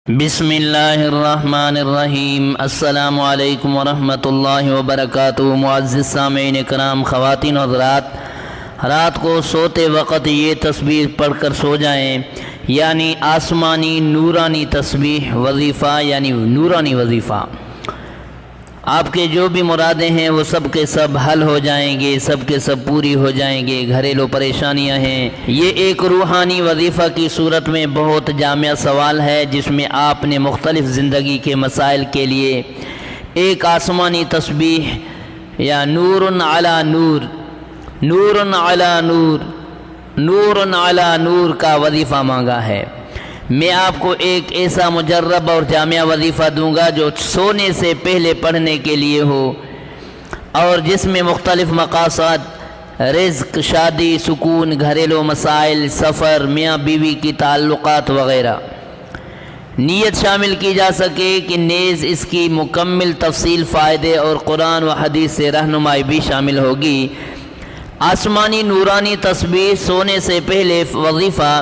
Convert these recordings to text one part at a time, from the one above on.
بسم اللہ الرحمن الرحیم۔ السلام علیکم ورحمۃ اللہ وبرکاتہ۔ معزز سامعین کرام، خواتین اور رات کو سوتے وقت یہ تسبیح پڑھ کر سو جائیں، یعنی آسمانی نورانی تسبیح وظیفہ، یعنی نورانی وظیفہ۔ آپ کے جو بھی مرادیں ہیں وہ سب کے سب حل ہو جائیں گے، سب کے سب پوری ہو جائیں گے۔ گھریلو پریشانیاں ہیں، یہ ایک روحانی وظیفہ کی صورت میں بہت جامع سوال ہے، جس میں آپ نے مختلف زندگی کے مسائل کے لیے ایک آسمانی تسبیح یا نور علی نور، نور علی نور، نور علی نور کا وظیفہ مانگا ہے۔ میں آپ کو ایک ایسا مجرب اور جامع وظیفہ دوں گا جو سونے سے پہلے پڑھنے کے لیے ہو، اور جس میں مختلف مقاصد، رزق، شادی، سکون، گھریلو مسائل، سفر، میاں بیوی کی تعلقات وغیرہ نیت شامل کی جا سکے کہ نیز اس کی مکمل تفصیل، فائدے اور قرآن و حدیث سے رہنمائی بھی شامل ہوگی۔ آسمانی نورانی تسبیح سونے سے پہلے وظیفہ،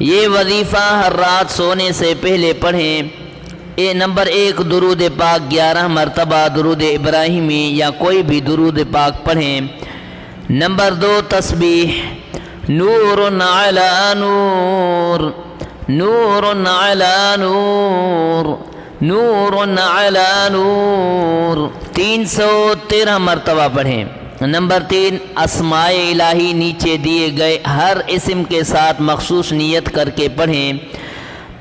یہ وظیفہ ہر رات سونے سے پہلے پڑھیں۔ نمبر 1، درود پاک 11 مرتبہ، درود ابراہیمی یا کوئی بھی درود پاک پڑھیں۔ نمبر 2، تسبیح نور علی نور، نور علی نور، نور علی نور 313 مرتبہ پڑھیں۔ نمبر 3، اسماء الہی نیچے دیے گئے ہر اسم کے ساتھ مخصوص نیت کر کے پڑھیں۔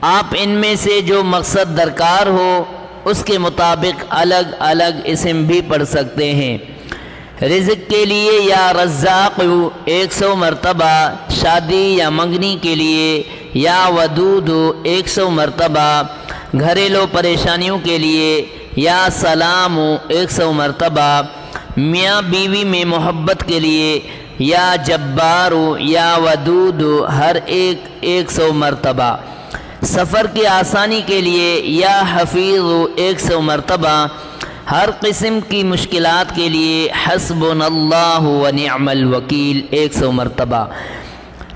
آپ ان میں سے جو مقصد درکار ہو اس کے مطابق الگ الگ اسم بھی پڑھ سکتے ہیں۔ رزق کے لیے یا رزاق 100 مرتبہ، شادی یا منگنی کے لیے یا ودود 100 مرتبہ، گھریلو پریشانیوں کے لیے یا سلام 100 مرتبہ، میاں بیوی میں محبت کے لیے یا جبار یا ودود ہر ایک 100 مرتبہ، سفر کی آسانی کے لیے یا حفیظ 100 مرتبہ، ہر قسم کی مشکلات کے لیے حسبنا اللہ و نعم الوکیل 100 مرتبہ۔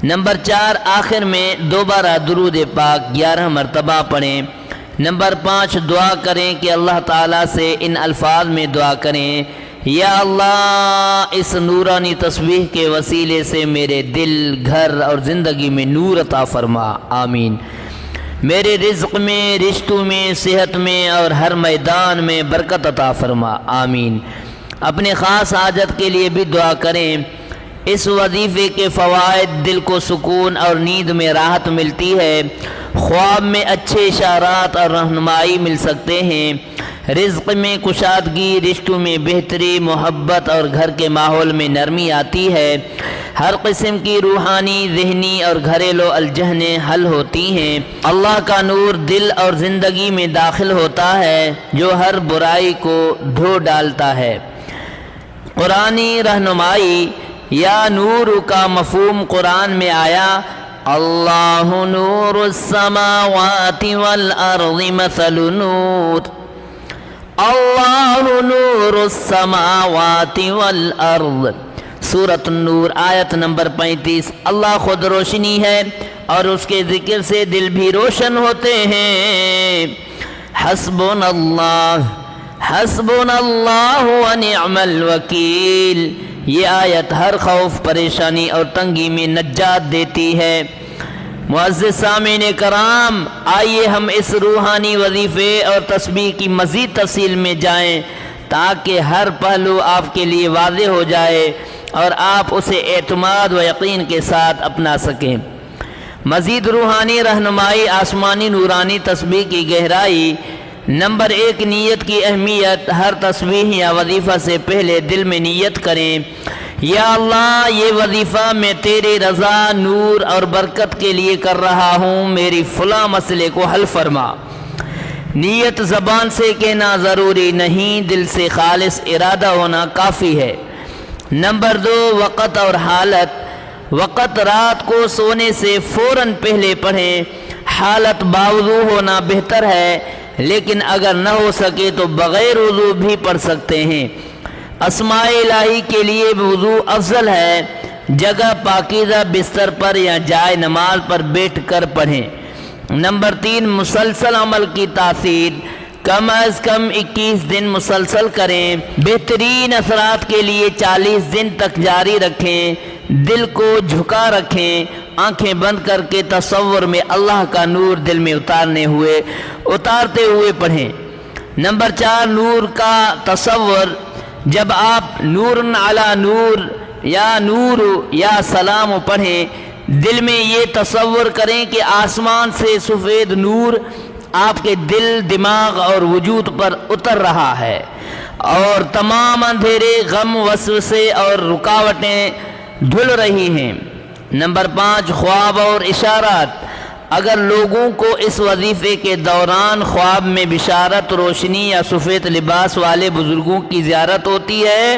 نمبر 4، آخر میں دوبارہ درود پاک 11 مرتبہ پڑھیں۔ نمبر 5، دعا کریں کہ اللہ تعالیٰ سے ان الفاظ میں دعا کریں: یا اللہ، اس نورانی تسبیح کے وسیلے سے میرے دل، گھر اور زندگی میں نور عطا فرما، آمین۔ میرے رزق میں، رشتوں میں، صحت میں اور ہر میدان میں برکت عطا فرما، آمین۔ اپنے خاص حاجت کے لیے بھی دعا کریں۔ اس وظیفے کے فوائد: دل کو سکون اور نیند میں راحت ملتی ہے، خواب میں اچھے اشارات اور رہنمائی مل سکتے ہیں، رزق میں کشادگی، رشتوں میں بہتری، محبت اور گھر کے ماحول میں نرمی آتی ہے، ہر قسم کی روحانی، ذہنی اور گھریلو الجھنیں حل ہوتی ہیں، اللہ کا نور دل اور زندگی میں داخل ہوتا ہے جو ہر برائی کو دھو ڈالتا ہے۔ قرآنی رہنمائی یا نور کا مفہوم قرآن میں آیا: اللہ نور السماوات والارض مثل نور، اللہ نور السماوات والارض، سورۃ النور آیت نمبر 35۔ اللہ خود روشنی ہے اور اس کے ذکر سے دل بھی روشن ہوتے ہیں۔ حسبنا اللہ، حسبنا اللہ و نعم الوکیل، یہ آیت ہر خوف، پریشانی اور تنگی میں نجات دیتی ہے۔ معزز سامعین کرام، آئیے ہم اس روحانی وظیفے اور تسبیح کی مزید تفصیل میں جائیں تاکہ ہر پہلو آپ کے لیے واضح ہو جائے اور آپ اسے اعتماد و یقین کے ساتھ اپنا سکیں۔ مزید روحانی رہنمائی: آسمانی نورانی تسبیح کی گہرائی۔ نمبر 1، نیت کی اہمیت۔ ہر تسبیح یا وظیفہ سے پہلے دل میں نیت کریں: یا اللہ، یہ وظیفہ میں تیری رضا، نور اور برکت کے لیے کر رہا ہوں، میری فلاں مسئلے کو حل فرما۔ نیت زبان سے کہنا ضروری نہیں، دل سے خالص ارادہ ہونا کافی ہے۔ نمبر 2، وقت اور حالت۔ وقت: رات کو سونے سے فوراً پہلے پڑھیں، حالت باوضو ہونا بہتر ہے، لیکن اگر نہ ہو سکے تو بغیر وضو بھی پڑھ سکتے ہیں۔ اسماء الہی کے لیے وضو افضل ہے، جگہ پاکیزہ بستر پر یا جائے نماز پر بیٹھ کر پڑھیں۔ نمبر 3 مسلسل عمل کی تاثیر، کم از کم 21 دن مسلسل کریں، بہترین اثرات کے لیے 40 دن تک جاری رکھیں، دل کو جھکا رکھیں، آنکھیں بند کر کے تصور میں اللہ کا نور دل میں اتارتے ہوئے پڑھیں۔ نمبر 4 نور کا تصور، جب آپ نور علی نور یا سلام پڑھیں، دل میں یہ تصور کریں کہ آسمان سے سفید نور آپ کے دل، دماغ اور وجود پر اتر رہا ہے اور تمام اندھیرے، غم، وسوسے اور رکاوٹیں دھل رہی ہیں۔ نمبر 5 خواب اور اشارات، اگر لوگوں کو اس وظیفے کے دوران خواب میں بشارت، روشنی یا سفید لباس والے بزرگوں کی زیارت ہوتی ہے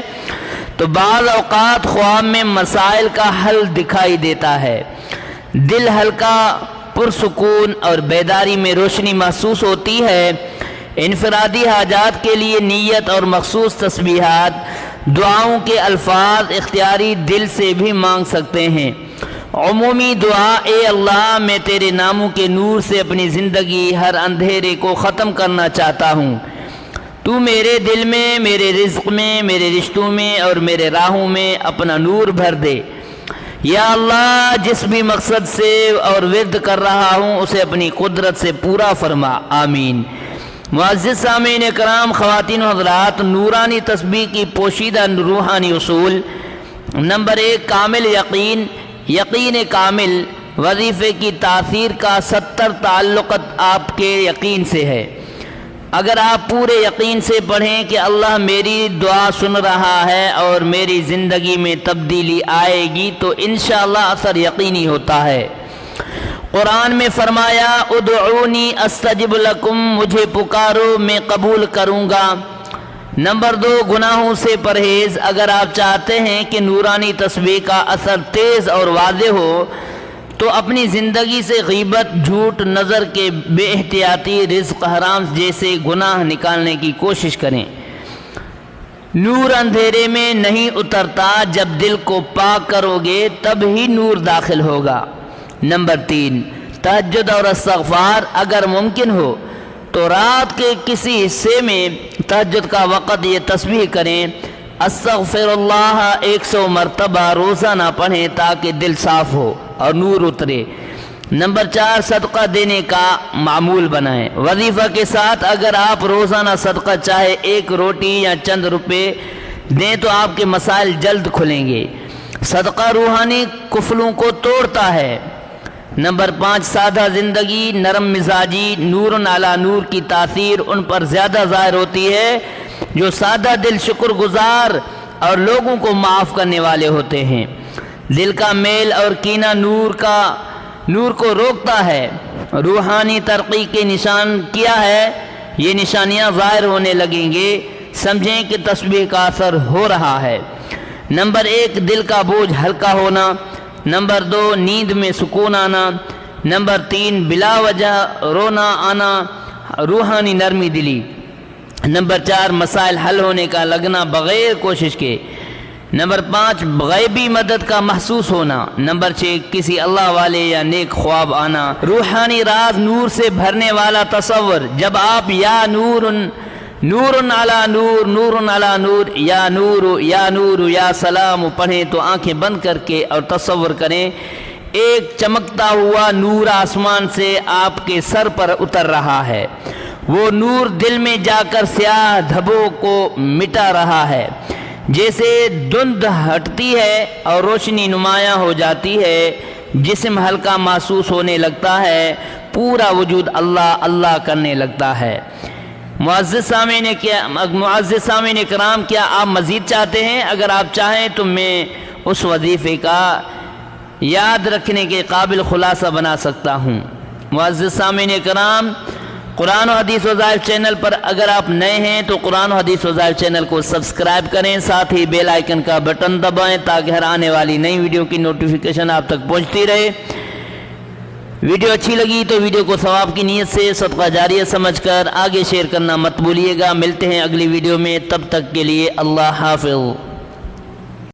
تو بعض اوقات خواب میں مسائل کا حل دکھائی دیتا ہے، دل ہلکا، پرسکون اور بیداری میں روشنی محسوس ہوتی ہے۔ انفرادی حاجات کے لیے نیت اور مخصوص تسبیحات، دعاؤں کے الفاظ اختیاری دل سے بھی مانگ سکتے ہیں۔ عمومی دعا، اے اللہ میں تیرے ناموں کے نور سے اپنی زندگی ہر اندھیرے کو ختم کرنا چاہتا ہوں، تو میرے دل میں، میرے رزق میں، میرے رشتوں میں اور میرے راہوں میں اپنا نور بھر دے۔ یا اللہ جس بھی مقصد سے اور ورد کر رہا ہوں اسے اپنی قدرت سے پورا فرما، آمین۔ معزز سامعین کرام، خواتین و حضرات، نورانی تسبیح کی پوشیدہ روحانی اصول۔ نمبر 1 کامل یقین، یقین کامل، وظیفے کی تاثیر کا 70 تعلق آپ کے یقین سے ہے۔ اگر آپ پورے یقین سے پڑھیں کہ اللہ میری دعا سن رہا ہے اور میری زندگی میں تبدیلی آئے گی تو انشاءاللہ اثر یقینی ہوتا ہے۔ قرآن میں فرمایا ادعونی استجب لکم، مجھے پکارو میں قبول کروں گا۔ نمبر 2 گناہوں سے پرہیز، اگر آپ چاہتے ہیں کہ نورانی تسبیح کا اثر تیز اور واضح ہو تو اپنی زندگی سے غیبت، جھوٹ، نظر کے بے احتیاطی، رزق حرام جیسے گناہ نکالنے کی کوشش کریں۔ نور اندھیرے میں نہیں اترتا، جب دل کو پاک کرو گے تب ہی نور داخل ہوگا۔ نمبر 3 تہجد اور استغفار، اگر ممکن ہو تو رات کے کسی حصے میں تہجد کا وقت یہ تسبیح کریں، استغفر اللہ 100 مرتبہ روزانہ پڑھیں تاکہ دل صاف ہو اور نور اترے۔ نمبر 4 صدقہ دینے کا معمول بنائیں، وظیفہ کے ساتھ اگر آپ روزانہ صدقہ چاہے 1 روٹی یا چند روپے دیں تو آپ کے مسائل جلد کھلیں گے۔ صدقہ روحانی قفلوں کو توڑتا ہے۔ نمبر 5 سادہ زندگی، نرم مزاجی، نور علی نور کی تاثیر ان پر زیادہ ظاہر ہوتی ہے جو سادہ دل، شکر گزار اور لوگوں کو معاف کرنے والے ہوتے ہیں۔ دل کا میل اور کینہ نور کو روکتا ہے۔ روحانی ترقی کے نشان کیا ہے؟ یہ نشانیاں ظاہر ہونے لگیں گے، سمجھیں کہ تسبیح کا اثر ہو رہا ہے۔ نمبر 1 دل کا بوجھ ہلکا ہونا۔ نمبر 2 نیند میں سکون آنا۔ نمبر 3 بلا وجہ رونا آنا، روحانی نرمی دلی۔ نمبر 4 مسائل حل ہونے کا لگنا بغیر کوشش کے۔ نمبر 5 غیبی مدد کا محسوس ہونا۔ نمبر 6 کسی اللہ والے یا نیک خواب آنا۔ روحانی راز نور سے بھرنے والا تصور، جب آپ یا نور علی نور، نور علی نور، یا نور یا سلام پڑھیں تو آنکھیں بند کر کے اور تصور کریں ایک چمکتا ہوا نور آسمان سے آپ کے سر پر اتر رہا ہے۔ وہ نور دل میں جا کر سیاہ دھبوں کو مٹا رہا ہے۔ جیسے دھند ہٹتی ہے اور روشنی نمایاں ہو جاتی ہے، جسم ہلکا محسوس ہونے لگتا ہے، پورا وجود اللہ اللہ کرنے لگتا ہے۔ معزز سامعین کرام، کیا آپ مزید چاہتے ہیں؟ اگر آپ چاہیں تو میں اس وظیفے کا یاد رکھنے کے قابل خلاصہ بنا سکتا ہوں۔ معزز سامعین کرام، قرآن و حدیث وظائف چینل پر اگر آپ نئے ہیں تو قرآن و حدیث وظائف چینل کو سبسکرائب کریں، ساتھ ہی بیل آئیکن کا بٹن دبائیں تاکہ ہر آنے والی نئی ویڈیو کی نوٹیفیکیشن آپ تک پہنچتی رہے۔ ویڈیو اچھی لگی تو ویڈیو کو ثواب کی نیت سے صدقہ جاریہ سمجھ کر آگے شیئر کرنا مت بھولیے گا۔ ملتے ہیں اگلی ویڈیو میں، تب تک کے لیے اللہ حافظ۔